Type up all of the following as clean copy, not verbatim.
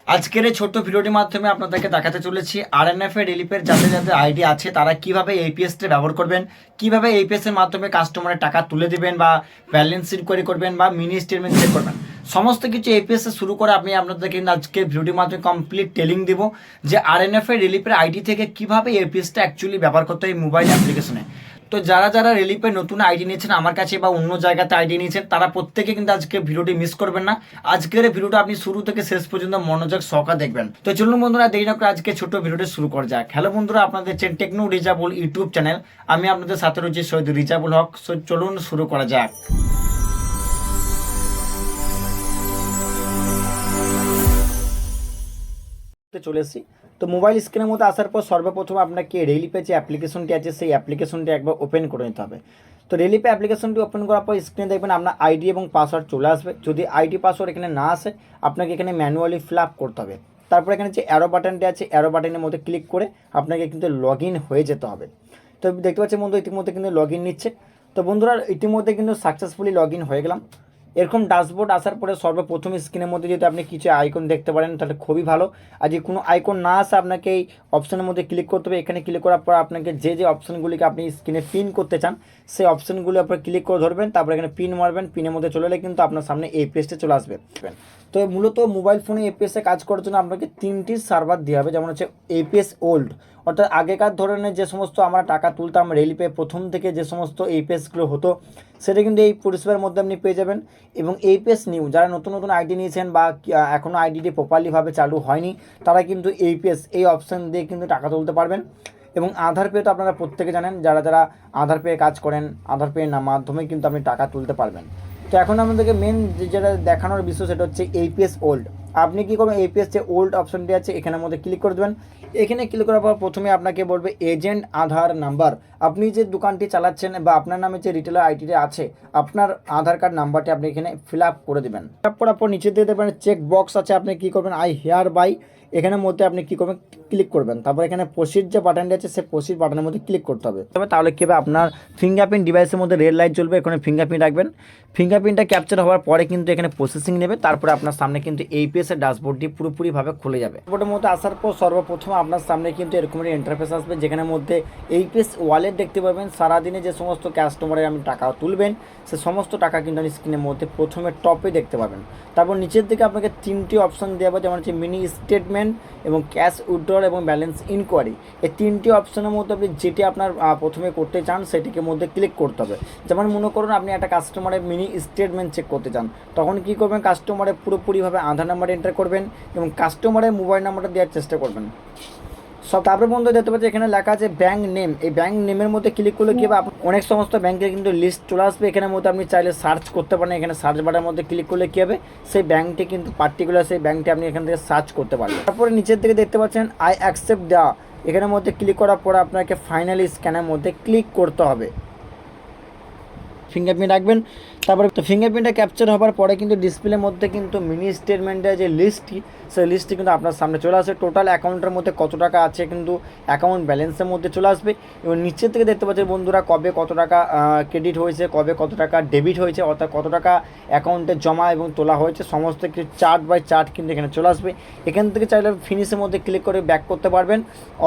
আজকের এই ছোট্ট ভিডিওটির মাধ্যমে আপনাদেরকে দেখাতে চলেছি আরএনএফ এর রিলিফের যাদের যাদের আইডি আছে তারা কিভাবে এপিএসটা ব্যবহার করবেন, কিভাবে এপিএস এর মাধ্যমে কাস্টমারের টাকা তুলে দিবেন বা ব্যালেন্স ইনকোয়ারি করবেন বা মিনি স্টেটমেন্ট চেক করবেন। সমস্ত কিছু এপিএস শুরু করে আমি আপনাদেরকে আজকে ভিডিওটির মাধ্যমে কমপ্লিট টেলিং দিব যে আরএনএফ এর রিলিফের আইডি থেকে কিভাবে এপিএসটা অ্যাকচুয়ালি ব্যবহার করতে হয় মোবাইল অ্যাপ্লিকেশনে। তো যারা যারা রিলিফের নতুন আইডি নিয়েছেন আমার কাছে বা অন্য জায়গাতে আইডি নিয়েছেন তারা প্রত্যেকে কিন্তু আজকে ভিডিওটি মিস করবেন না। আজকের ভিডিওটা আপনি শুরু থেকে শেষ পর্যন্ত মনোযোগ সহকারে দেখবেন। তো চলুন বন্ধুরা, দেরি না করে আজকে ছোট ভিডিওটি শুরু করা যাক। হ্যালো বন্ধুরা, আপনাদের টেকনো রিজাবুল ইউটিউব চ্যানেল, আমি আপনাদের সাথে রয়েছি সৈয়দ রিজাবুল হক। চলুন শুরু করা যাক। চলে এসেছি। তো মোবাইল স্ক্রিনের মধ্যে আসার পর সর্বপ্রথম আপনাকে রিলিফে যে অ্যাপ্লিকেশনটি আছে সেই অ্যাপ্লিকেশনটি একবার ওপেন করে নিতে হবে। তো রিলিফে অ্যাপ্লিকেশনটি ওপেন করার পর স্ক্রিনে দেখবেন আপনার আইডি এবং পাসওয়ার্ড চলে আসবে। যদি আইডি পাসওয়ার্ড এখানে না আসে আপনাকে এখানে ম্যানুয়ালি ফিল আপ করতে হবে। তারপর এখানে যে অ্যারো বাটনটি আছে অ্যারো বাটনের মধ্যে ক্লিক করে আপনাকে কিন্তু লগ ইন হয়ে যেতে হবে। তো দেখতে পাচ্ছেন বন্ধু ইতিমধ্যে কিন্তু লগ ইন নিচ্ছে। তো বন্ধুরা ইতিমধ্যে কিন্তু সাকসেসফুলি লগ ইন হয়ে গেলাম। এরকম ড্যাশবোর্ড আসার পরে সর্বপ্রথম স্ক্রিনের মধ্যে যদি আপনি কিছু আইকন দেখতে পারেন তাহলে খুবই ভালো। আর যদি কোনো আইকন না আসে আপনাকে এই অপশনের মধ্যে ক্লিক করতে হবে। এখানে ক্লিক করার পর আপনাকে যে যে অপশনগুলিকে আপনি স্ক্রিনে পিন করতে চান সেই অপশনগুলি আপনার ক্লিক করে ধরবেন, তারপর এখানে পিন মারবেন। পিনের মধ্যে চলে এলে কিন্তু আপনার সামনে এই পেজটা চলে আসবে। তো মূলত মোবাইল ফোনে এপিএসে কাজ করার জন্য আপনাকে 3টি সার্ভার দেওয়া হবে, যেমন হচ্ছে এপিএস ওল্ড, অর্থাৎ আগেকার ধরনের যে সমস্ত আমরা টাকা তুলতাম রেলপে প্রথম থেকে যে সমস্ত এপিএসগুলো হতো সেটা কিন্তু এই পরিষেবার মধ্যে আপনি পেয়ে যাবেন। এবং এপিএস নিউ, যারা নতুন নতুন আইডি নিয়েছেন বা এখনও আইডিটি প্রপারলিভাবে চালু হয়নি তারা কিন্তু এপিএস এই অপশান দিয়ে কিন্তু টাকা তুলতে পারবেন। এবং আধার পে তো আপনারা প্রত্যেকে জানেন, যারা যারা আধার পে কাজ করেন আধার পে মাধ্যমে কিন্তু আপনি টাকা তুলতে পারবেন। তো এখন আমাদেরকে মেন যেটা দেখানোর বিষয় সেটা হচ্ছে এপিএস ওল্ড। আপনি কী করবেন, এপিএস যে ওল্ড অপশনটি আছে এখানের মধ্যে ক্লিক করে দেবেন। এখানে ক্লিক করার পর প্রথমে আপনাকে বলবে এজেন্ট আধার নাম্বার। আপনি যে দোকানটি চালাচ্ছেন বা আপনার নামে যে রিটেলার আইডিটা আছে আপনার আধার কার্ড নাম্বারটি আপনি এখানে ফিল আপ করে দেবেন। ফিল আপ করার পর নিচে দিয়ে দেবেন চেক বক্স আছে, আপনি কী করবেন আই হেয়ার বাই এখানের মধ্যে আপনি কী করবেন ক্লিক করবেন। তারপর এখানে প্রসিড যে বাটনটি আছে সেই প্রসিড বাটনের মধ্যে ক্লিক করতে হবে। তাহলে কী হবে, আপনার ফিঙ্গারপ্রিন্ট ডিভাইসের মধ্যে রেড লাইট জ্বলবে, এখানে ফিঙ্গারপ্রিন্ট রাখবেন। ফিঙ্গারপ্রিন্টটা ক্যাপচার হওয়ার পরে কিন্তু এখানে প্রসেসিং নেবে, তারপরে আপনার সামনে কিন্তু এপিএস এর ড্যাশবোর্ডটি পুরোপুরিভাবে খুলে যাবে। ড্যাশবোর্ডের মধ্যে আসার পর সর্বপ্রথম আপনার সামনে কিন্তু এরকম একটা ইন্টারফেস আসবে যেখানের মধ্যে এপিএস ওয়ালেট দেখতে পাবেন। সারাদিনে যে সমস্ত কাস্টমারের আপনি টাকা তুলবেন সে সমস্ত টাকা কিন্তু আপনি স্ক্রিনের মধ্যে প্রথমে টপে দেখতে পাবেন। তারপর নিচের দিকে আপনাকে 3টি অপশন দেওয়া হবে, যেমন হচ্ছে মিনি স্টেটমেন্ট এবং ক্যাশ উইথড্রল এবং ব্যালেন্স ইনকোয়ারি। এই 3টি অপশনের মধ্যে আপনি যেটি আপনার প্রথমে করতে চান সেটিকে মধ্যে ক্লিক করতে হবে। যেমন মনে করুন আপনি একটা কাস্টমারের মিনি স্টেটমেন্ট চেক করতে চান, তখন কী করবেন, কাস্টমারের পুরোপুরিভাবে আধার নাম্বার এন্টার করবেন এবং কাস্টমারের মোবাইল নাম্বারটা দেওয়ার চেষ্টা করবেন সব। তারপরে বন্ধু দেখতে পাচ্ছি এখানে লেখা আছে ব্যাঙ্ক নেম। এই ব্যাঙ্ক নেমের মধ্যে ক্লিক করলে কী হবে, অনেক সমস্ত ব্যাঙ্কের কিন্তু লিস্ট চলে আসবে। এখানের মধ্যে আপনি চাইলে সার্চ করতে পারেন। এখানে সার্চ বারের মধ্যে ক্লিক করলে কী হবে, সেই ব্যাঙ্কটি কিন্তু পার্টিকুলার সেই ব্যাঙ্কটি আপনি এখান থেকে সার্চ করতে পারবেন। তারপরে নিচের দিকে দেখতে পাচ্ছেন আই অ্যাকসেপ্ট দেওয়া, এখানের মধ্যে ক্লিক করার পর আপনাকে ফাইনালি স্ক্যানের মধ্যে ক্লিক করতে হবে। ফিঙ্গারপ্রিন্ট রাখবেন। তারপরে তো ফিঙ্গারপ্রিন্টটা ক্যাপচার হওয়ার পরে কিন্তু ডিসপ্লের মধ্যে কিন্তু মিনি স্টেটমেন্টের যে লিস্টটি সেই লিস্টটি কিন্তু আপনার সামনে চলে আসবে। টোটাল অ্যাকাউন্টের মধ্যে কত টাকা আছে কিন্তু অ্যাকাউন্ট ব্যালেন্সের মধ্যে চলে আসবে। এবং নিচের থেকে দেখতে পাচ্ছেন বন্ধুরা কবে কত টাকা ক্রেডিট হয়েছে, কবে কত টাকা ডেবিট হয়েছে, অর্থাৎ কত টাকা অ্যাকাউন্টে জমা এবং তোলা হয়েছে সমস্ত কিছু চার্ট বাই চার্ট কিন্তু এখানে চলে আসবে। এখান থেকে চাইলে ফিনিশের মধ্যে ক্লিক করে ব্যাক করতে পারবেন,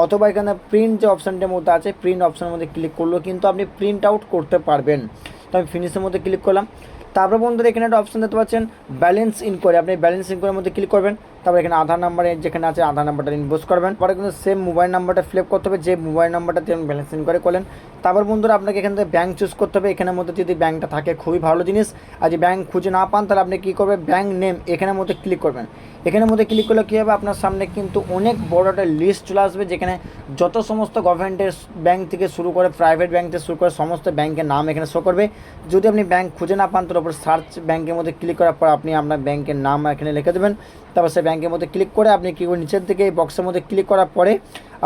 অথবা এখানে প্রিন্ট যে অপশানটির মধ্যে আছে প্রিন্ট অপশানের মধ্যে ক্লিক করলেও কিন্তু আপনি প্রিন্ট আউট করতে পারবেন। তো আমি ফিনিশের মধ্যে ক্লিক করলাম। তারপর বন্ধুরা এখানে একটা অপশন দেখতে পাচ্ছেন ব্যালেন্স ইনকোয়ারি, আপনি ব্যালেন্স ইনকোয়ারির মধ্যে ক্লিক করবেন। তারপর এখানে আধার নাম্বারে যেখানে আছে আধার নাম্বারটা ইনভেস্ট করবেন। পরে কিন্তু সেম মোবাইল নাম্বারটা ফিল আপ করতে হবে যে মোবাইল নাম্বারটাতে আপনি ব্যালেন্স ইনকোয়ারি করলেন। তারপর বন্ধুরা আপনাকে এখান থেকে ব্যাঙ্ক চুজ করতে হবে। এখানের মধ্যে যদি ব্যাঙ্কটা থাকে খুবই ভালো জিনিস, আর যদি ব্যাঙ্ক খুঁজে না পান তাহলে আপনি কী করবেন, ব্যাঙ্ক নেম এখানের মধ্যে ক্লিক করবেন। এখানের মধ্যে ক্লিক করলে কী হবে, আপনার সামনে কিন্তু অনেক বড় একটা লিস্ট চলে আসবে যেখানে যত সমস্ত গভর্নমেন্টের ব্যাঙ্ক থেকে শুরু করে প্রাইভেট ব্যাঙ্ক থেকে শুরু করে সমস্ত ব্যাঙ্কের নাম এখানে শো করবে। যদি আপনি ব্যাঙ্ক খুঁজে না পান তার উপর সার্চ ব্যাঙ্কের মধ্যে ক্লিক করার পর আপনি আপনার ব্যাঙ্কের নাম এখানে লিখে দেবেন। তারপর সেই ব্যাঙ্কের মধ্যে ক্লিক করে আপনি কী করে নিচের দিকে এই বক্সের মধ্যে ক্লিক করার পরে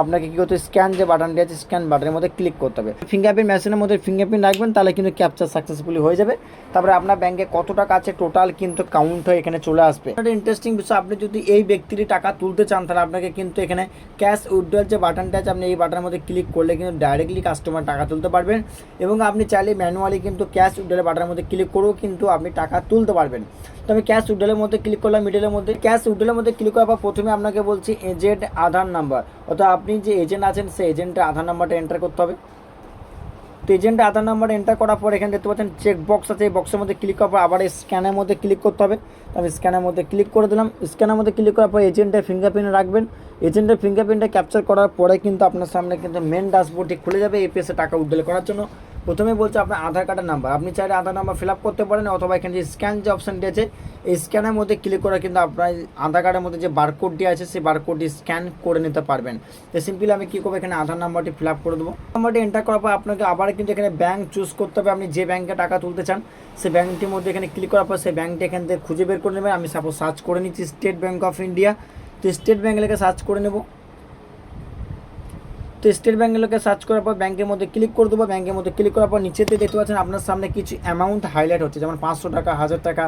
আপনাকে কী করতে স্ক্যান যে বাটনটি আছে স্ক্যান বাটনের মধ্যে ক্লিক করতে হবে। ফিঙ্গারপ্রিন্ট মেশিনের মধ্যে ফিঙ্গারপ্রিন্ট রাখবেন, তাহলে কিন্তু ক্যাপচার সাকসেসফুলি হয়ে যাবে। তারপরে আপনার ব্যাংকে কত টাকা আছে টোটাল কিন্তু কাউন্ট হয়ে এখানে চলে আসবে। একটা ইন্টারেস্টিং বিষয়, আপনি যদি এই ব্যক্তির টাকা তুলতে চান তাহলে আপনাকে কিন্তু এখানে ক্যাশ উইথড্রল যে বাটনটা আছে আপনি এই বাটনের মধ্যে ক্লিক করলে কিন্তু ডাইরেক্টলি কাস্টমার টাকা তুলতে পারবেন, এবং আপনি চাইলে ম্যানুয়ালি কিন্তু ক্যাশ উইথড্রলের বাটনের মধ্যে ক্লিক করেও কিন্তু আপনি টাকা তুলতে পারবেন। তো আমি ক্যাশ উইথড্রলের মধ্যে ক্লিক করলাম, মিডলের মধ্যে ক্যাশ উইথড্রলের মধ্যে ক্লিক করার পর প্রথমে আপনাকে বলছি এজেন্ট আধার নাম্বার, অর্থাৎ আপনি যে এজেন্ট আছেন সেই এজেন্টের আধার নাম্বারটা এন্টার করতে হবে। তো এজেন্টের আধার নাম্বার এন্টার করার পর এখানে দেখতে পাচ্ছেন চেক বক্স আছে, এই বক্সের মধ্যে ক্লিক করার পর আবার স্ক্যানের মধ্যে ক্লিক করতে হবে। তো আমি স্ক্যানের মধ্যে ক্লিক করে দিলাম। স্ক্যানের মধ্যে ক্লিক করার পর এজেন্টের ফিঙ্গারপ্রিন্ট রাখবেন। এজেন্টের ফিঙ্গারপ্রিন্টটা ক্যাপচার করার পরে কিন্তু আপনার সামনে কিন্তু মেন ড্যাশবোর্ডটি খুলে যাবে এপিএসে টাকা উইথড্রল করার জন্য। প্রথমে বলছে আপনার আধার কার্ডের নাম্বার, আপনি চাইলে আধার নাম্বার ফিল আপ করতে পারেন, অথবা এখানে যে স্ক্যান যে অপশানটি আছে এই স্ক্যানের মধ্যে ক্লিক করে কিন্তু আপনার আধার কার্ডের মধ্যে যে বারকোডটি আছে সেই বারকোডটি স্ক্যান করে নিতে পারবেন। তো সিম্পলি আমি কী করবো, এখানে আধার নাম্বারটি ফিল আপ করে দেবো। নাম্বারটি এন্টার করার পর আপনাকে আবার কিন্তু এখানে ব্যাঙ্ক চুজ করতে হবে, আপনি যে ব্যাঙ্কে টাকা তুলতে চান সেই ব্যাঙ্কটির মধ্যে এখানে ক্লিক করার পর সেই ব্যাঙ্কটি এখান থেকে খুঁজে বের করে নেবেন। আমি সাপোজ সার্চ করে নিচ্ছি স্টেট ব্যাঙ্ক অফ ইন্ডিয়া, তো স্টেট ব্যাঙ্ক লেখে সার্চ করে নেব। তো স্টেট ব্যাঙ্কে সার্চ করার পর ব্যাঙ্কের মধ্যে ক্লিক করে দেবো। ব্যাঙ্কের মধ্যে ক্লিক করার পর নিচেতে দেখতে পাচ্ছেন আপনার সামনে কিছু অ্যামাউন্ট হাইলাইট হচ্ছে, যেমন 500 টাকা, 1000 টাকা,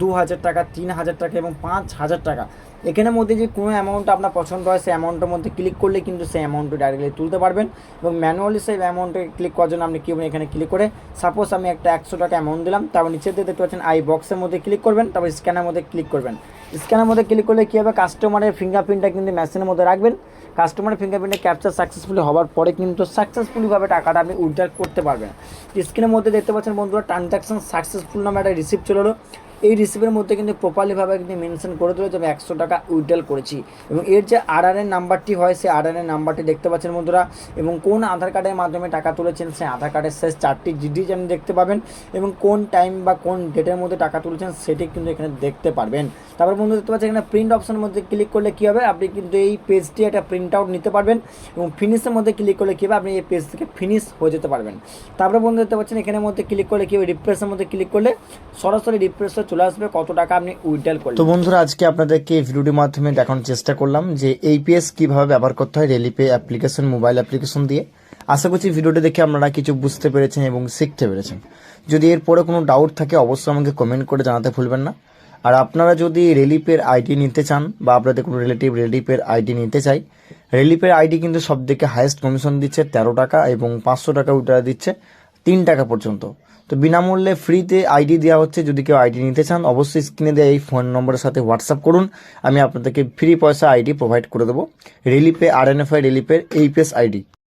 2000 টাকা, 3000 টাকা এবং 5000 টাকা। এখানের মধ্যে যে কোনো অ্যামাউন্ট আপনার পছন্দ হয় সেই অ্যামাউন্টের মধ্যে ক্লিক করলে কিন্তু সেই অ্যামাউন্টটা ডাইরেক্টলি তুলতে পারবেন, এবং ম্যানুয়ালি সেই অ্যামাউন্টে ক্লিক করার জন্য আপনি কী এখানে ক্লিক করে সাপোজ আমি একটা 100 টাকা অ্যামাউন্ট দিলাম, তারপর নিচেতে দেখতে পাচ্ছেন আই বক্সের মধ্যে ক্লিক করবেন, তারপর স্ক্যানের মধ্যে ক্লিক করবেন। স্ক্যানের মধ্যে ক্লিক করলে কী হবে, কাস্টমারের ফিঙ্গারপ্রিন্টটা কিন্তু মেশিনের মধ্যে রাখবেন। কাস্টমারের ফিঙ্গারপ্রিন্টে ক্যাপচার সাকসেসফুলি হওয়ার পরে কিন্তু সাকসেসফুলিভাবে টাকাটা আপনি উইথড্র করতে পারবেন। স্ক্রিনের মধ্যে দেখতে পাচ্ছেন বন্ধুরা ট্রানজ্যাকশন সাকসেসফুল নামে একটা রিসিপ্ট চলে এলো। এই রিসিপ্টের মধ্যে কিন্তু প্রপারলিভাবে কিন্তু মেনশন করে দিল যে আমি 100 টাকা উইথড্র করেছি, এবং এর যে আরআরএন নাম্বারটি হয় সেই আরআরএন নাম্বারটি দেখতে পাচ্ছেন বন্ধুরা, এবং কোন আধার কার্ডের মাধ্যমে টাকা তুলেছেন সেই আধার কার্ডের শেষ 4টি ডিজিট আপনি দেখতে পাবেন, এবং কোন টাইম বা কোন ডেটের মধ্যে টাকা তুলেছেন সেটি কিন্তু এখানে দেখতে পারবেন। তারপর বন্ধু দেখতে পাচ্ছেন এখানে প্রিন্ট অপশনের মধ্যে ক্লিক করলে কী হবে, আপনি কিন্তু এই পেজটি একটা প্রিন্ট আউট নিতে পারবেন, এবং ফিনিশের মধ্যে ক্লিক করলে কী হবে, আপনি এই পেজ থেকে ফিনিশ হয়ে যেতে পারবেন। তারপরে বন্ধু দেখতে পাচ্ছেন এখানের মধ্যে ক্লিক করলে কী হবে, রিফ্রেশের মধ্যে ক্লিক করলে সরাসরি রিফ্রেশে চলে আসবে কত টাকা আপনি উইথড্র করলেন। তো বন্ধুরা আজকে আপনাদেরকে এই ভিডিওটির মাধ্যমে দেখানোর চেষ্টা করলাম যে এইপিএস কীভাবে ব্যবহার করতে হয় রেলিপে অ্যাপ্লিকেশন, মোবাইল অ্যাপ্লিকেশন দিয়ে। আশা করছি ভিডিওটি দেখে আপনারা কিছু বুঝতে পেরেছেন এবং শিখতে পেরেছেন। যদি এরপরে কোনো ডাউট থাকে অবশ্যই আমাকে কমেন্ট করে জানাতে ভুলবেন না। আর আপনারা যদি রেলিপের আইডি নিতে চান বা আপনাদের কোনো রিলেটিভ রেলিপের আইডি নিতে চাই, রেলিপের আইডি কিন্তু সবথেকে হাইয়েস্ট কমিশন দিচ্ছে 13 টাকা, এবং 500 টাকা উইথড্র দিচ্ছে 3 টাকা পর্যন্ত। তো বিনামূল্যে ফ্রিতে আইডি দেওয়া হচ্ছে। যদি কেউ আইডি নিতে চান অবশ্যই স্ক্রিনে দেওয়া এই ফোন নম্বরের সাথে হোয়াটসঅ্যাপ করুন, আমি আপনাদেরকে ফ্রি পয়সা আইডি প্রোভাইড করে দেবো। রেলিপে আরএনএফআই রেলিপের এইপিএস আইডি।